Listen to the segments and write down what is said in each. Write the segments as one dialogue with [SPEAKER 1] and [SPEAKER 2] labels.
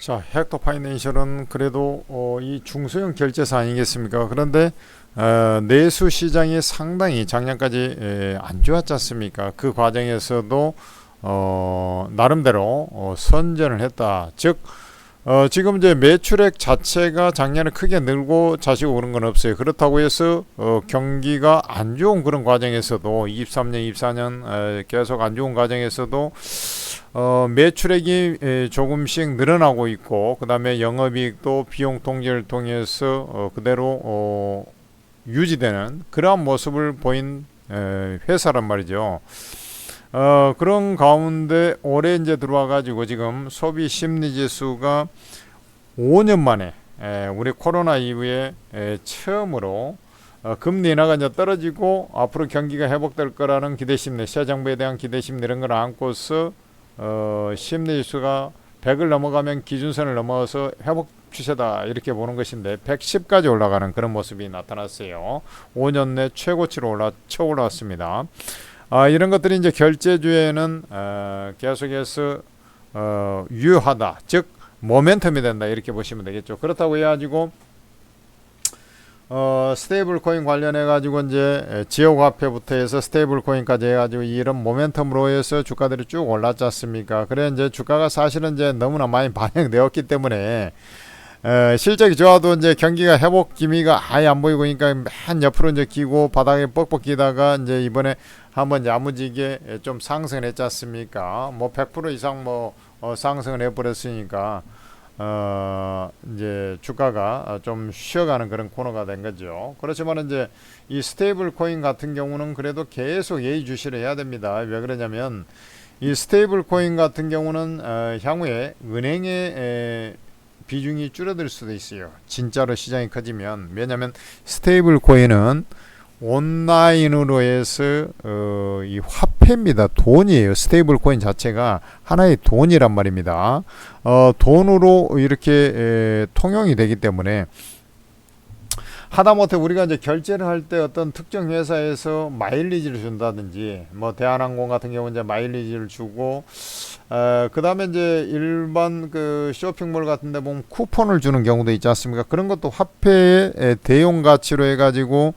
[SPEAKER 1] 자, 헥토 파이낸셜은 그래도 이 중소형 결제사 아니겠습니까? 그런데 내수 시장이 상당히 작년까지 안 좋았지 않습니까? 그 과정에서도 나름대로 선전을 했다. 즉 지금 이제 매출액 자체가 작년에 크게 늘고 자시고 그런 건 없어요. 그렇다고 해서 경기가 안 좋은 그런 과정에서도 23년, 24년 계속 안 좋은 과정에서도 매출액이 조금씩 늘어나고 있고, 그 다음에 영업이익도 비용 통제를 통해서 그대로 유지되는 그러한 모습을 보인 회사란 말이죠. 그런 가운데 올해 이제 들어와 가지고 지금 소비 심리 지수가 5년 만에 우리 코로나 이후에 처음으로 금리 인하가 이제 떨어지고 앞으로 경기가 회복될 거라는 기대심리, 새 정부에 대한 기대심리 이런 걸 안고서 심리 지수가 100을 넘어가면 기준선을 넘어서 회복 추세다 이렇게 보는 것인데 110까지 올라가는 그런 모습이 나타났어요. 5년 내 최고치로 쳐 올라왔습니다. 이런 것들이 이제 결제주에는 계속해서 유효하다, 즉 모멘텀이 된다 이렇게 보시면 되겠죠. 그렇다고 해가지고 스테이블 코인 관련해 가지고 이제 지역 화폐부터 해서 스테이블 코인까지 해가지고 이런 모멘텀으로 해서 주가들이 쭉 올랐지 않습니까? 그래 이제 주가가 사실은 이제 너무나 많이 반영되었기 때문에 실적이 좋아도 이제 경기가 회복 기미가 아예 안 보이고 그러니까 맨 옆으로 이제 기고 바닥에 뻑뻑 기다가 이제 이번에 한번 야무지게 좀 상승을 했지 않습니까? 뭐 100% 이상 뭐 상승을 해버렸으니까 이제 주가가 좀 쉬어가는 그런 코너가 된 거죠. 그렇지만 이제 이 스테이블 코인 같은 경우는 그래도 계속 예의주시를 해야 됩니다. 왜 그러냐면 이 스테이블 코인 같은 경우는 향후에 은행의 비중이 줄어들 수도 있어요. 진짜로 시장이 커지면. 왜냐하면 스테이블 코인은 온라인으로 해서 이 화폐입니다. 돈이에요. 스테이블 코인 자체가 하나의 돈이란 말입니다. 돈으로 이렇게 통용이 되기 때문에 하다못해 우리가 이제 결제를 할 때 어떤 특정 회사에서 마일리지를 준다든지, 뭐 대한항공 같은 경우는 이제 마일리지를 주고, 그 다음에 이제 일반 그 쇼핑몰 같은 데 보면 쿠폰을 주는 경우도 있지 않습니까? 그런 것도 화폐의 대용 가치로 해가지고,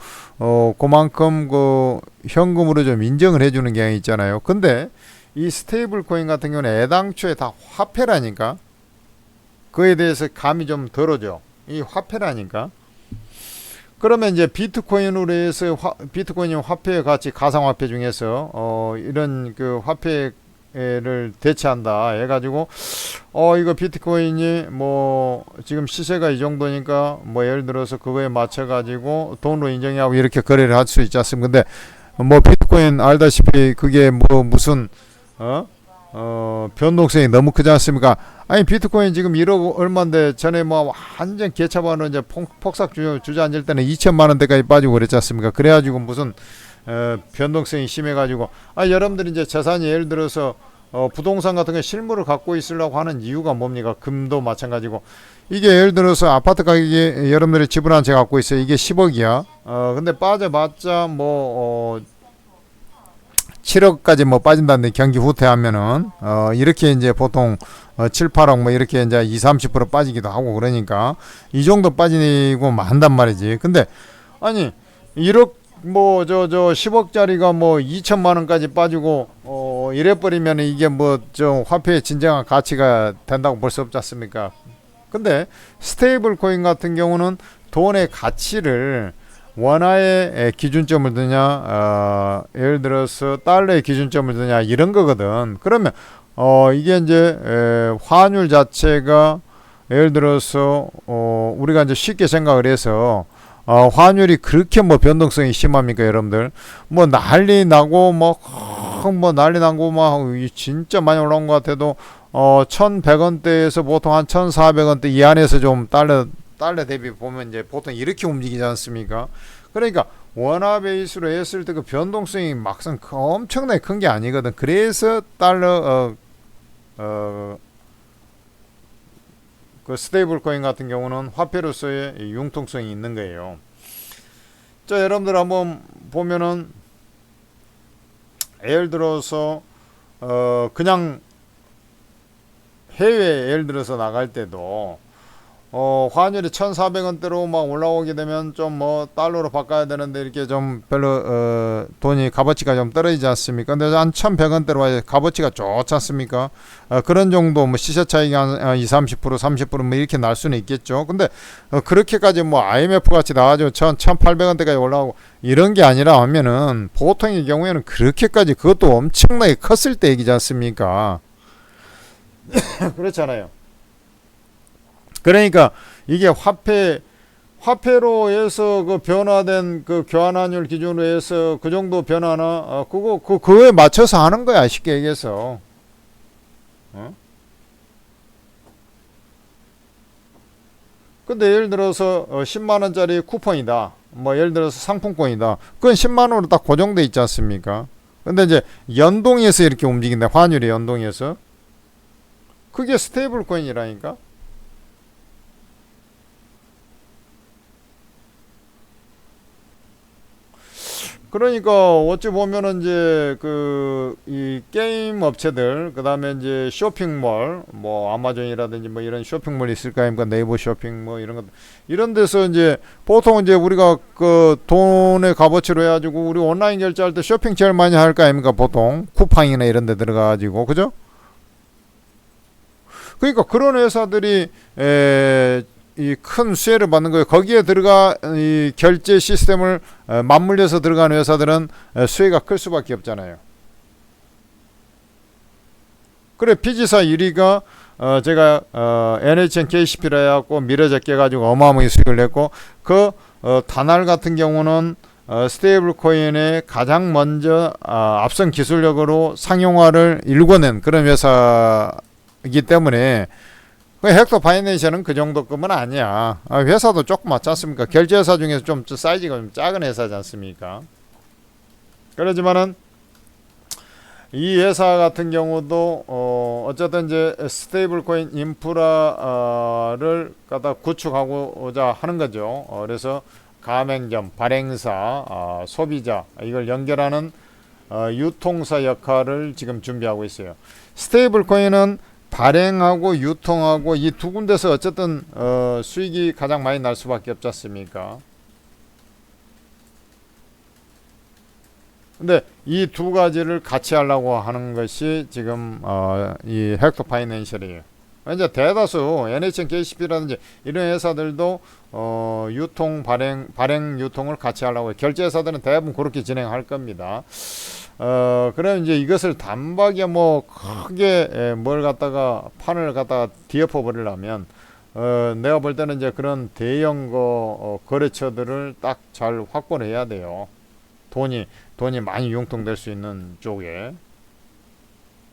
[SPEAKER 1] 그만큼 그 현금으로 좀 인정을 해주는 경향이 있잖아요. 근데 이 스테이블 코인 같은 경우는 애당초에 다 화폐라니까? 그에 대해서 감이 좀 덜어져. 이 화폐라니까? 그러면 이제 비트코인으로 해서 비트코인이 화폐의 가치 가상화폐 중에서 이런 그 화폐를 대체한다 해가지고 이거 비트코인이 뭐 지금 시세가 이 정도니까 뭐 예를 들어서 그거에 맞춰 가지고 돈으로 인정하고 이렇게 거래를 할 수 있지 않습니까? 근데 뭐 비트코인 알다시피 그게 뭐 무슨 변동성이 너무 크지 않습니까? 아니 비트코인 지금 1억 얼마인데 전에 뭐 완전 개차반으로 이제 폭삭 주저앉을 때는 2천만 원대까지 빠지고 그랬지 않습니까? 그래가지고 무슨 변동성이 심해가지고 여러분들이 이제 재산이 예를 들어서 부동산 같은 게 실물을 갖고 있으려고 하는 이유가 뭡니까? 금도 마찬가지고 이게 예를 들어서 아파트 가격이 여러분들이 집을 한 채 갖고 있어요. 이게 10억이야. 근데 빠져봤자 뭐 7억까지 뭐 빠진다는데 경기 후퇴하면은 이렇게 이제 보통 7, 8억 뭐 이렇게 이제 2, 30% 빠지기도 하고 그러니까 이 정도 빠지고 한단 말이지. 근데 아니 1억 뭐 저 10억짜리가 뭐 2천만 원까지 빠지고 이래 버리면 이게 뭐 좀 화폐의 진정한 가치가 된다고 볼 수 없지 않습니까? 근데 스테이블 코인 같은 경우는 돈의 가치를 원화의 기준점을 드냐, 예를 들어서 달러의 기준점을 드냐 이런 거거든. 그러면 이게 이제 환율 자체가 예를 들어서 우리가 이제 쉽게 생각을 해서 환율이 그렇게 뭐 변동성이 심합니까, 여러분들? 뭐 난리 나고 뭐 난리 나고 막 진짜 많이 올라온 것 같아도 1,100원대에서 보통 한 1,400원대 이 안에서 좀 달러 대비 보면 이제 보통 이렇게 움직이지 않습니까? 그러니까 원화 베이스로 했을 때 그 변동성이 막상 엄청나게 큰 게 아니거든. 그래서 달러 그 스테이블 코인 같은 경우는 화폐로서의 융통성이 있는 거예요. 자, 여러분들 한번 보면은 예를 들어서 그냥 해외 예를 들어서 나갈 때도 환율이 1,400원대로 막 올라오게 되면 좀 뭐 달러로 바꿔야 되는데 이렇게 좀 별로 돈이 값어치가 좀 떨어지지 않습니까? 근데 한 1,100원대로 와야 값어치가 좋지 않습니까? 그런 정도 뭐 시세 차이가 한 20, 30%, 30%뭐 이렇게 날 수는 있겠죠. 근데 그렇게까지 뭐 IMF 같이 나와가지고 1,800원대까지 올라오고 이런 게 아니라 하면은 보통의 경우에는 그렇게까지 그것도 엄청나게 컸을 때 얘기지 않습니까? 그렇잖아요. 그러니까 이게 화폐로 해서 그 변화된 그 교환환율 기준으로 해서 그 정도 변화나 그거에 맞춰서 하는 거야, 쉽게 얘기해서. 어? 근데 예를 들어서 10만 원짜리 쿠폰이다. 뭐 예를 들어서 상품권이다. 그건 10만 원으로 딱 고정돼 있지 않습니까? 근데 이제 연동해서 이렇게 움직인다. 환율이 연동해서. 그게 스테이블 코인이라니까. 그러니까 어찌 보면은 이제 그 이 게임 업체들 그다음에 이제 쇼핑몰 뭐 아마존이라든지 뭐 이런 쇼핑몰 있을 거 아닙니까? 네이버 쇼핑 뭐 이런 것 이런 데서 이제 보통 이제 우리가 그 돈의 값어치로 해가지고 우리 온라인 결제할 때 쇼핑 제일 많이 할 거 아닙니까? 보통 쿠팡이나 이런 데 들어가가지고 그죠? 그러니까 그런 회사들이 이 큰 수혜를 받는 거예요. 거기에 들어가 이 결제 시스템을 맞물려서 들어가는 회사들은 수혜가 클 수밖에 없잖아요. 그래 피지사 1위가 제가 NHN KCP라 해갖고 미러제껴 가지고 어마어마하게 수익을 냈고 그 다날 같은 경우는 스테이블 코인의 가장 먼저 앞선 기술력으로 상용화를 일궈낸 그런 회사이기 때문에 헥토 파이낸셜은 그 정도 급은 아니야. 회사도 조금 맞지 않습니까? 결제회사 중에서 좀 사이즈가 좀 작은 회사지 않습니까? 그러지만은 이 회사 같은 경우도 어쨌든 이제 스테이블 코인 인프라를 갖다 구축하고자 하는 거죠. 그래서 가맹점, 발행사, 소비자 이걸 연결하는 유통사 역할을 지금 준비하고 있어요. 스테이블 코인은 발행하고 유통하고 이 두 군데서 어쨌든 수익이 가장 많이 날 수밖에 없지 않습니까? 근데 이 두 가지를 같이 하려고 하는 것이 지금 이 헥토 파이낸셜이에요. 이제 대다수 NHN KCP라든지 이런 회사들도 유통 발행 유통을 같이 하려고 해요. 결제 회사들은 대부분 그렇게 진행할 겁니다. 그럼 이제 이것을 단박에 뭐 크게 뭘 갖다가 판을 갖다가 뒤엎어 버리려면 내가 볼 때는 이제 그런 대형 거래처들을 딱 잘 확보를 해야 돼요. 돈이 많이 융통될 수 있는 쪽에.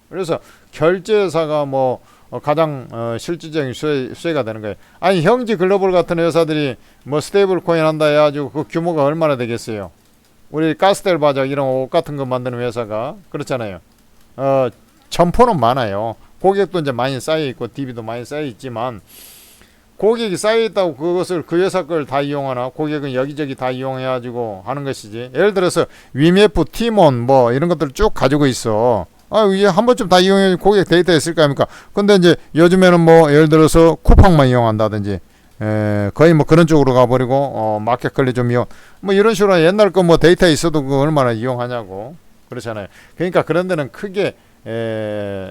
[SPEAKER 1] 그래서 결제회사가 뭐 가장 실질적인 수혜가 되는 거예요. 아니 형지 글로벌 같은 회사들이 뭐 스테이블 코인 한다 해가지고 그 규모가 얼마나 되겠어요? 우리 가스텔 바작 이런 옷 같은 거 만드는 회사가 그렇잖아요. 점포는 많아요. 고객도 이제 많이 쌓여 있고 DB도 많이 쌓여 있지만 고객이 쌓여 있다고 그것을 그 회사 걸 다 이용하나? 고객은 여기저기 다 이용해 가지고 하는 것이지. 예를 들어서 위메프, 티몬 뭐 이런 것들을 쭉 가지고 있어. 이게 한 번쯤 다 이용해 고객 데이터 있을 거 아닙니까? 근데 이제 요즘에는 뭐 예를 들어서 쿠팡만 이용한다든지 거의 뭐 그런 쪽으로 가버리고 마켓컬리 좀 이용 뭐 이런 식으로 옛날 거 뭐 데이터 있어도 그거 얼마나 이용하냐고 그렇잖아요. 그러니까 그런 데는 크게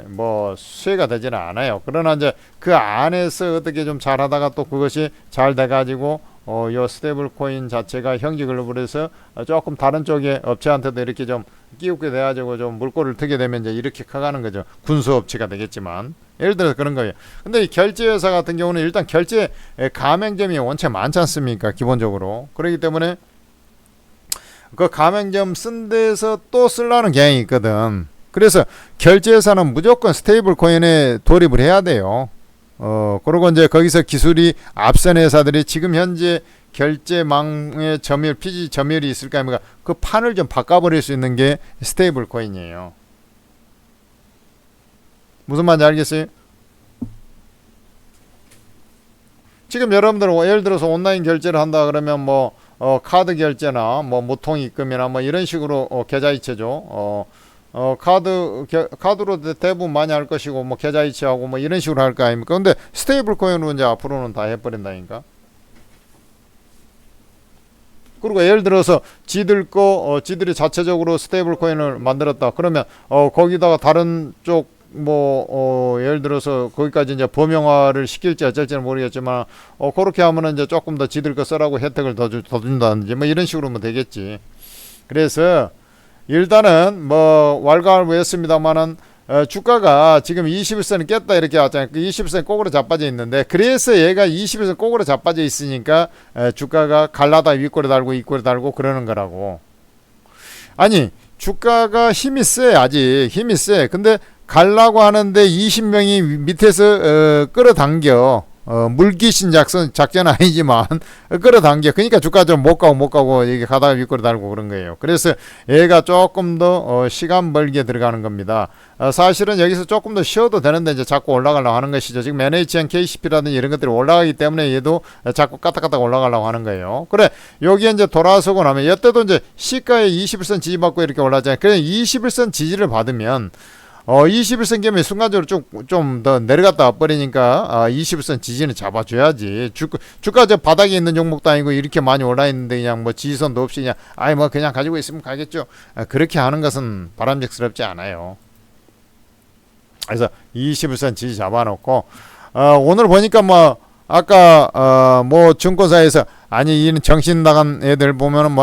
[SPEAKER 1] 뭐 수혜가 되지는 않아요. 그러나 이제 그 안에서 어떻게 좀 잘하다가 또 그것이 잘 돼가지고 요 스테이블 코인 자체가 형지 글로벌에서 조금 다른 쪽의 업체한테도 이렇게 좀 끼우게 돼가지고 좀 물꼬를 트게 되면 이제 이렇게 커가는 거죠. 군수 업체가 되겠지만 예를 들어서 그런 거예요. 근데 이 결제회사 같은 경우는 일단 결제 가맹점이 원체 많지 않습니까? 기본적으로. 그렇기 때문에 그 가맹점 쓴 데서 또 쓰려는 경향이 있거든. 그래서 결제회사는 무조건 스테이블 코인에 돌입을 해야 돼요. 그리고 이제 거기서 기술이 앞선 회사들이 지금 현재 결제망의 점유율, 피지 점유율이 있을 거 아닙니까? 그 판을 좀 바꿔버릴 수 있는 게 스테이블 코인이에요. 무슨 말인지 알겠어요? 지금 여러분들 예를 들어서 온라인 결제를 한다 그러면 카드 결제나 무통 입금이나 뭐 이런 식으로 계좌이체죠. 카드로 대부분 많이 할 것이고 뭐 계좌 이체하고 뭐 이런 식으로 할 거 아닙니까? 근데 스테이블 코인으로 이제 앞으로는 다 해버린다니까. 그리고 예를 들어서 지들이 자체적으로 스테이블 코인을 만들었다. 그러면 거기다가 다른 쪽 예를 들어서 거기까지 이제 범용화를 시킬지 어쩔지는 모르겠지만 그렇게 하면은 이제 조금 더 지들 거 쓰라고 혜택을 더 준다든지 뭐 이런 식으로 하면 되겠지. 그래서 일단은 왈가왈부했습니다만은 주가가 지금 21선을 깼다 이렇게 왔잖아요. 그 21선 꼭으로 자빠져 있는데, 그래서 얘가 21선 꼭으로 자빠져 있으니까 주가가 갈라다 윗골에 달고 윗골에 달고 그러는 거라고. 아니 주가가 힘이 세, 아직 힘이 세. 근데 갈라고 하는데 20명이 밑에서 끌어당겨. 물귀신 작전 아니지만 끌어당겨. 그러니까 주가 좀 못 가고 이게 가다가 윗골에 달고 그런 거예요. 그래서 얘가 조금 더 시간 벌기에 들어가는 겁니다. 사실은 여기서 조금 더 쉬어도 되는데 이제 자꾸 올라가려고 하는 것이죠. 지금 NHN, KCP라든지 이런 것들이 올라가기 때문에 얘도 자꾸 까딱까딱 올라가려고 하는 거예요. 그래, 여기에 이제 돌아서고 나면 이때도 이제 시가에 21선 지지받고 이렇게 올라가잖아요. 그래, 21선 지지를 받으면 21선 개면 순간적으로 좀 더 내려갔다 버리니까 21선 지지는 잡아줘야지. 주가 저 바닥에 있는 종목도 아니고 이렇게 많이 올라 있는데 그냥 뭐 지지선도 없이 그냥 그냥 가지고 있으면 가겠죠. 그렇게 하는 것은 바람직스럽지 않아요. 그래서 21선 지지 잡아놓고 오늘 보니까 아까 증권사에서 아니 이는 정신 나간 애들 보면은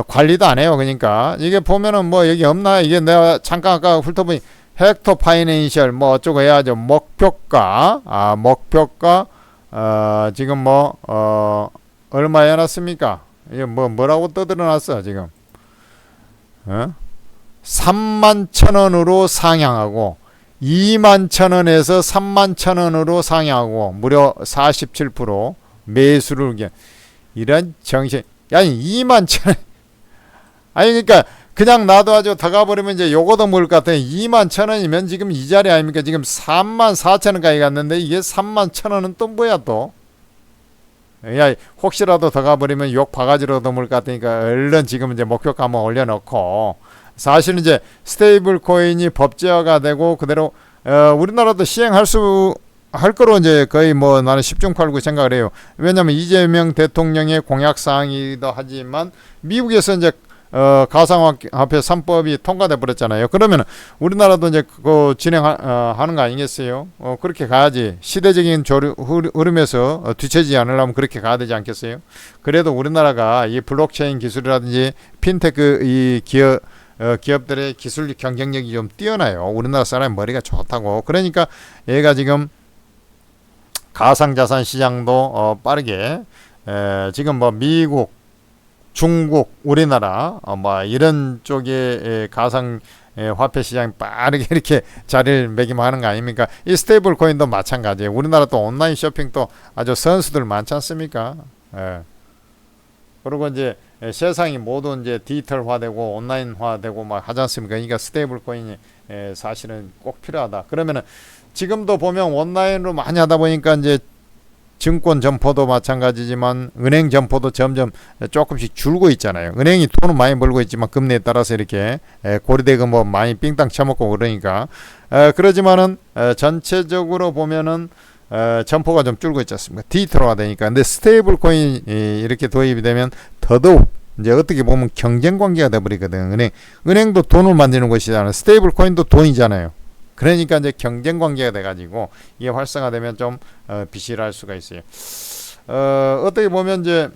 [SPEAKER 1] 관리도 안 해요. 그러니까 이게 보면은 여기 없나, 이게 내가 잠깐 아까 훑어보니 헥터 파이낸셜 어쩌고 해야죠. 목표가 지금 얼마에 해놨습니까? 이게 뭐라고 떠들어놨어 지금. 31,000원으로 상향하고 21,000원에서 31,000원으로 상향하고 무려 47% 매수를. 이런 정신. 아니 21,000원 아니 그러니까 그냥 놔둬가지고 더 가버리면 이제 요거도 먹을 것 같아요. 21,000원이면 지금 이 자리 아닙니까? 지금 34,000원까지 갔는데 이게 31,000원은 또 뭐야 또. 야, 혹시라도 더 가버리면 욕 바가지로 더 먹을 것 같으니까 얼른 지금 이제 목표가 한번 올려놓고. 사실은 이제 스테이블 코인이 법제화가 되고 그대로 우리나라도 할 거로 이제 거의 나는 10중 8구 생각을 해요. 왜냐면 이재명 대통령의 공약사항이기도 하지만 미국에서 이제 가상화폐 3법이 통과돼 버렸잖아요. 그러면 우리나라도 이제 그거 진행하는 거 아니겠어요? 그렇게 가야지. 시대적인 흐름에서 뒤처지지 않으려면 그렇게 가야 되지 않겠어요? 그래도 우리나라가 이 블록체인 기술이라든지 핀테크 이 기업들의 기술 경쟁력이 좀 뛰어나요. 우리나라 사람 머리가 좋다고. 그러니까 얘가 지금 가상자산 시장도 빠르게 지금 미국, 중국, 우리나라 이런 쪽에 가상 화폐 시장이 빠르게 이렇게 자리를 매김하는 거 아닙니까? 이 스테이블 코인도 마찬가지예요. 우리나라 또 온라인 쇼핑도 아주 선수들 많지 않습니까? 그리고 이제 세상이 모두 이제 디지털화되고 온라인화되고 하지 않습니까? 그러니까 스테이블 코인이 사실은 꼭 필요하다. 그러면은 지금도 보면 온라인으로 많이 하다 보니까 이제 증권 점포도 마찬가지지만 은행 점포도 점점 조금씩 줄고 있잖아요. 은행이 돈은 많이 벌고 있지만 금리에 따라서 이렇게 고리대금 많이 삥땅 쳐먹고 그러니까 그러지만은 전체적으로 보면은 점포가 좀 줄고 있지 않습니까? 디지털화 되니까. 근데 스테이블 코인이 이렇게 도입이 되면 더더욱 이제 어떻게 보면 경쟁 관계가 돼버리거든. 은행도 돈을 만드는 것이잖아요. 스테이블 코인도 돈이잖아요. 그러니까 이제 경쟁 관계가 돼가지고 이게 활성화되면 좀 비실할 수가 있어요. 어떻게 보면 이제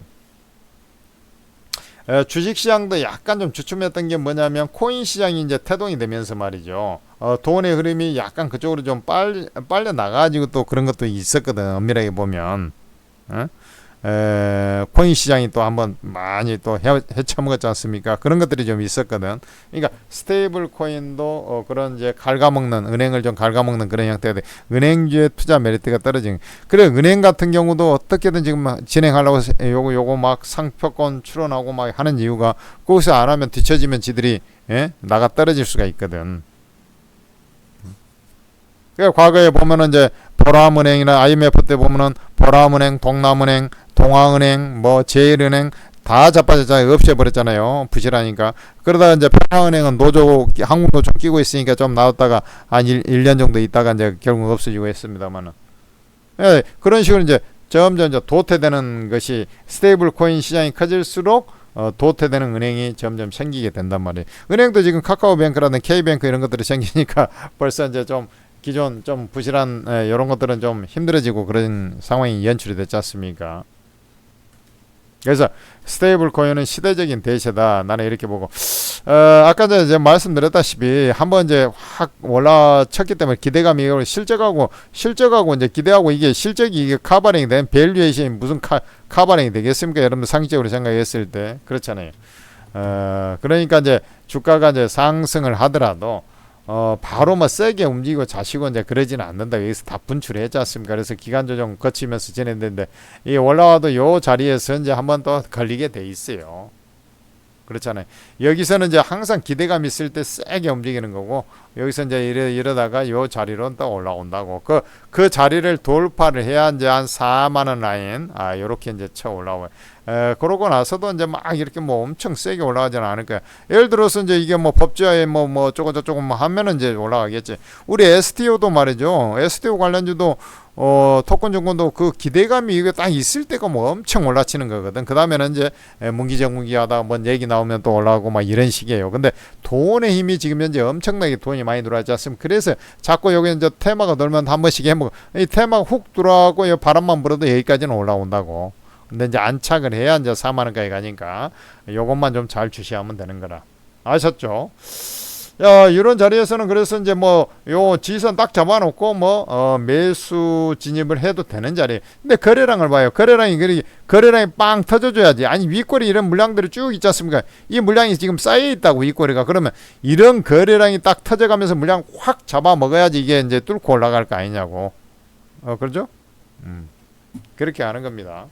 [SPEAKER 1] 주식시장도 약간 좀 주춤했던 게 뭐냐면 코인 시장이 이제 태동이 되면서 말이죠. 돈의 흐름이 약간 그쪽으로 좀 빨려 나가지고 또 그런 것도 있었거든. 엄밀하게 보면. 코인 시장이 또 한번 많이 또 헤쳐먹었지 않습니까? 그런 것들이 좀 있었거든. 그러니까 스테이블 코인도 그런 이제 갉아먹는, 은행을 좀 갉아먹는 그런 형태가 돼. 은행주의 투자 메리트가 떨어지는. 그래, 은행 같은 경우도 어떻게든 지금 진행하려고 요거 상표권 출원하고 하는 이유가 거기서 안 하면 뒤처지면 지들이 나가 떨어질 수가 있거든. 그러니까 과거에 보면은 이제 보람은행이나 IMF 때 보면은 보람은행, 동남은행, 동아은행, 제일은행 다 자빠졌잖아요. 없애버렸잖아요. 부실하니까. 그러다가 이제 평화은행은 한국노조 끼고 있으니까 좀 나왔다가 한 1년 정도 있다가 이제 결국 없어지고 했습니다만은. 예, 그런 식으로 이제 점점 이제 도태되는 것이 스테이블 코인 시장이 커질수록 도태되는 은행이 점점 생기게 된단 말이에요. 은행도 지금 카카오뱅크라든 K뱅크 이런 것들이 생기니까 벌써 이제 좀 기존 좀 부실한 이런 것들은 좀 힘들어지고 그런 상황이 연출이 됐지 않습니까? 그래서 스테이블 코인은 시대적인 대세다. 나는 이렇게 보고 아까 이제 말씀드렸다시피 한번 이제 확 올라쳤기 때문에 기대감이 실적하고 이제 기대하고 이게 실적이 이게 카바링이 된 밸류에이션이 무슨 카바링이 되겠습니까? 여러분들 상식적으로 생각했을 때 그렇잖아요. 그러니까 이제 주가가 이제 상승을 하더라도 바로 뭐 세게 움직이고 자시고 이제 그러지는 않는다. 여기서 다 분출했지 않습니까? 그래서 기간 조정 거치면서 진행되는데 이 올라와도 요 자리에서 이제 한번 또 걸리게 돼 있어요. 그렇잖아요. 여기서는 이제 항상 기대감 있을 때 세게 움직이는 거고 여기서 이제 이러다가 요 자리로 또 올라온다고. 그 자리를 돌파를 해야 이제 한 4만 원 라인 요렇게 이제 쳐 올라와요. 그러고 나서도 이제 막 이렇게 뭐 엄청 세게 올라가지는 않을 거야. 예를 들어서 이제 이게 뭐 법제화에 뭐 저거 뭐 하면은 이제 올라가겠지. 우리 STO도 말이죠. STO 관련주도 토큰증권도 그 기대감이 이게 딱 있을 때가 뭐 엄청 올라치는 거거든. 그 다음에는 이제 문기정문기하다 뭔 얘기 나오면 또 올라가고 막 이런 식이에요. 근데 돈의 힘이 지금 현재 엄청나게 돈이 많이 들어왔지 않습니까? 그래서 자꾸 여기 이제 테마가 돌면 한 번씩 해먹어. 이 테마가 훅 들어가고 바람만 불어도 여기까지는 올라온다고. 근데 이제 안착을 해야 이제 4만원까지 가니까 요것만 좀 잘 주시하면 되는 거라. 아셨죠? 야, 이런 자리에서는 그래서 이제 뭐 요 지선 딱 잡아놓고 매수 진입을 해도 되는 자리. 근데 거래량을 봐요. 거래량이 빵 터져줘야지. 아니 윗꼬리 이런 물량들이 쭉 있지 않습니까? 이 물량이 지금 쌓여 있다고 윗꼬리가. 그러면 이런 거래량이 딱 터져가면서 물량 확 잡아먹어야지 이게 이제 뚫고 올라갈 거 아니냐고. 그렇죠? 그렇게 하는 겁니다.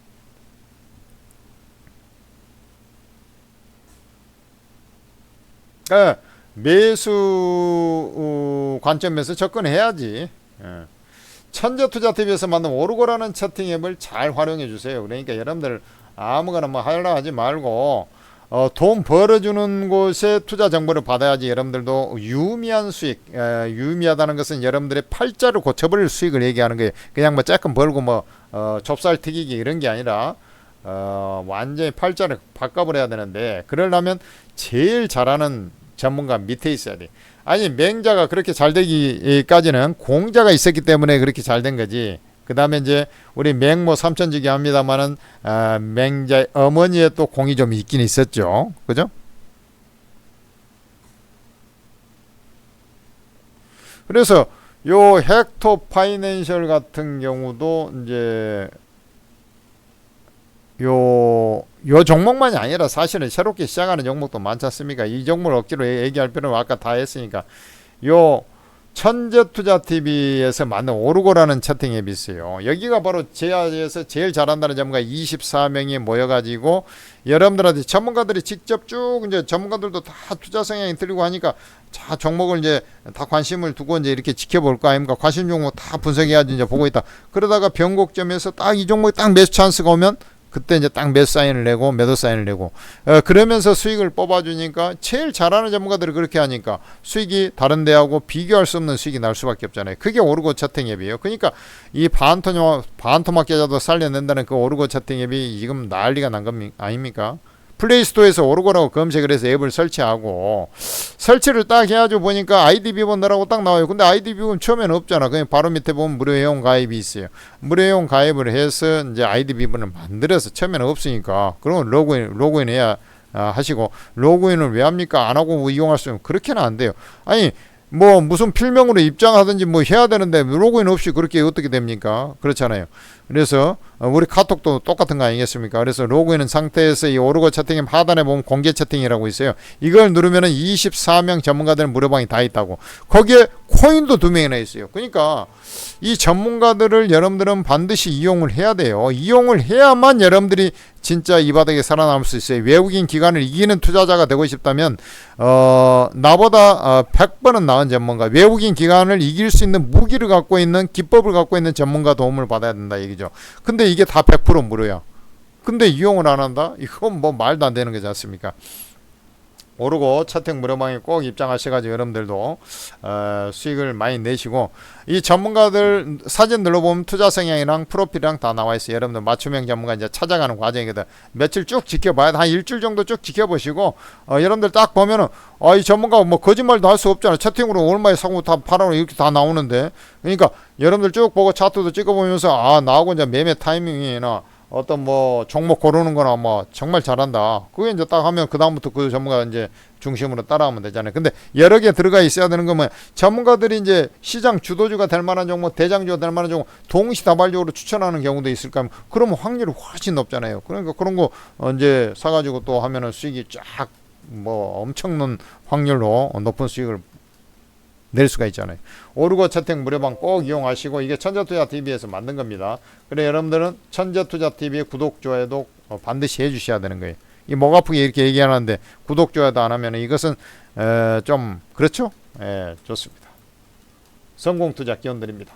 [SPEAKER 1] 매수 관점에서 접근해야지. 천재투자TV에서 만든 오르고라는 채팅 앱을 잘 활용해 주세요. 그러니까 여러분들 아무거나 뭐 하려고 하지 말고 돈 벌어주는 곳에 투자 정보를 받아야지. 여러분들도 유미한 수익, 유미하다는 것은 여러분들의 팔자를 고쳐버릴 수익을 얘기하는 거예요. 그냥 뭐 조금 벌고 좁쌀 튀기기 이런 게 아니라 완전히 팔자를 바꿔버려야 되는데, 그러려면 제일 잘하는 전문가 밑에 있어야 돼. 아니 맹자가 그렇게 잘 되기까지는 공자가 있었기 때문에 그렇게 잘 된 거지. 그 다음에 이제 우리 맹모 삼천지기 합니다만은 맹자의 어머니의 또 공이 좀 있긴 있었죠. 그죠? 그래서 요 헥토 파이낸셜 같은 경우도 이제 요 종목만이 아니라 사실은 새롭게 시작하는 종목도 많지 않습니까? 이 종목을 억지로 얘기할 필요는 아까 다 했으니까. 요 천재투자TV에서 만든 오르고라는 채팅 앱이 있어요. 여기가 바로 제아에서 제일 잘한다는 전문가 24명이 모여가지고 여러분들한테 전문가들이 직접 쭉 이제 전문가들도 다 투자 성향이 틀리고 하니까 자 종목을 이제 다 관심을 두고 이제 이렇게 지켜볼 거 아닙니까? 관심 종목 다 분석해야지 이제 보고 있다. 그러다가 변곡점에서 딱 이 종목이 딱 매수 찬스가 오면 그때 이제 딱 매수 사인을 내고 매도 사인을 내고 그러면서 수익을 뽑아주니까 제일 잘하는 전문가들이 그렇게 하니까 수익이 다른 데하고 비교할 수 없는 수익이 날 수밖에 없잖아요. 그게 오르고 채팅 앱이에요. 그러니까 이 반토막 계좌도 살려낸다는 그 오르고 채팅 앱이 지금 난리가 난 겁니까? 아닙니까? 플레이스토어에서 오르고라고 검색을 해서 앱을 설치하고 설치를 딱 해가지고 보니까 아이디 비번이라고 딱 나와요. 근데 아이디 비번 처음에는 없잖아. 그냥 바로 밑에 보면 무료 회원 가입이 있어요. 무료 회원 가입을 해서 이제 아이디 비번을 만들어서 처음에는 없으니까 그러면 로그인 해야 하시고, 로그인을 왜 합니까? 안 하고 이용할 수 있는, 그렇게는 안 돼요. 아니 뭐 무슨 필명으로 입장하든지 뭐 해야 되는데 로그인 없이 그렇게 어떻게 됩니까? 그렇잖아요. 그래서 우리 카톡도 똑같은 거 아니겠습니까? 그래서 로그인 상태에서 이 오르고 채팅앱 하단에 보면 공개 채팅이라고 있어요. 이걸 누르면은 24명 전문가들 무료방이 다 있다고. 거기에 코인도 2명이나 있어요. 그러니까 이 전문가들을 여러분들은 반드시 이용을 해야 돼요. 이용을 해야만 여러분들이 진짜 이 바닥에 살아남을 수 있어요. 외국인 기관을 이기는 투자자가 되고 싶다면 나보다 100번은 나은 전문가, 외국인 기관을 이길 수 있는 무기를 갖고 있는, 기법을 갖고 있는 전문가 도움을 받아야 된다 얘기죠. 근데 이게 다 100% 무료야. 근데 이용을 안 한다? 이건 뭐 말도 안 되는 거지 않습니까? 오르고 차택 무료방에 꼭 입장하셔가지고 여러분들도 수익을 많이 내시고, 이 전문가들 사진 눌러보면 투자 성향이랑 프로필이랑 다 나와 있어요. 여러분들 맞춤형 전문가 이제 찾아가는 과정이거든. 며칠 쭉 지켜봐야 돼. 한 일주일 정도 쭉 지켜보시고, 여러분들 딱 보면은 이 전문가 뭐 거짓말도 할 수 없잖아. 채팅으로 얼마에 사고 다 팔아로 이렇게 다 나오는데, 그러니까 여러분들 쭉 보고 차트도 찍어보면서 나하고 이제 매매 타이밍이나 어떤 뭐 종목 고르는 거나 뭐 정말 잘한다. 그게 이제 딱 하면 그 다음부터 그 전문가 이제 중심으로 따라가면 되잖아요. 근데 여러 개 들어가 있어야 되는 거면, 전문가들이 이제 시장 주도주가 될 만한 종목, 대장주가 될 만한 종목 동시다발적으로 추천하는 경우도 있을까? 그러면 확률이 훨씬 높잖아요. 그러니까 그런 거 이제 사가지고 또 하면은 수익이 쫙 뭐 엄청난 확률로 높은 수익을 낼 수가 있잖아요. 오르고 채택 무료방 꼭 이용하시고, 이게 천재투자TV에서 만든 겁니다. 그래 여러분들은 천재투자TV 구독, 좋아요도 반드시 해주셔야 되는 거예요. 이 목 아프게 이렇게 얘기하는데 구독, 좋아요도 안 하면 이것은 좀 그렇죠? 좋습니다. 성공투자 기원 드립니다.